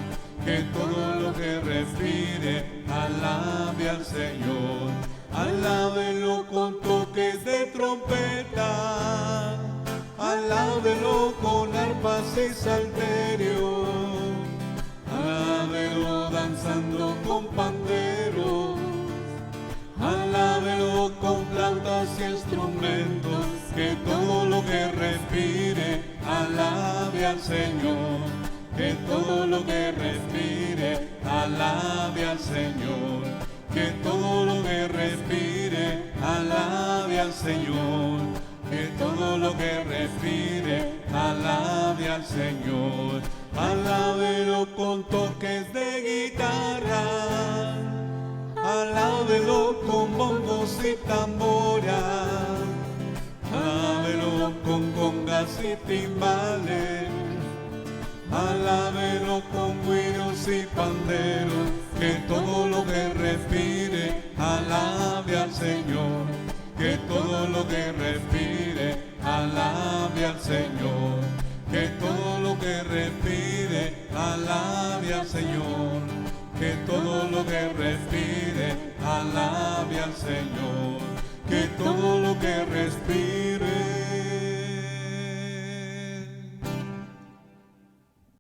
Que todo lo que respire, alabe al Señor. Alábelo con toques de trompeta, alábelo con arpas y salterios, alábelo danzando con panderos, alábelo con flautas y instrumentos. Que todo lo que respire, alabe al Señor. Que todo lo que respire, alabe al Señor. Que todo lo que respire, alabe al Señor. Que todo lo que respire, alabe al Señor. Alábelo con toques de guitarra, alábelo con bombos y tamboras, alábelo con congas y timbales, alábelo con güiros y panderos. Que todo lo que respire, alabe al Señor. Que todo lo que respire, alabe al Señor. Que todo lo que respire, alabe al Señor. Que todo lo que respire, alabe al Señor. Que todo lo que respire,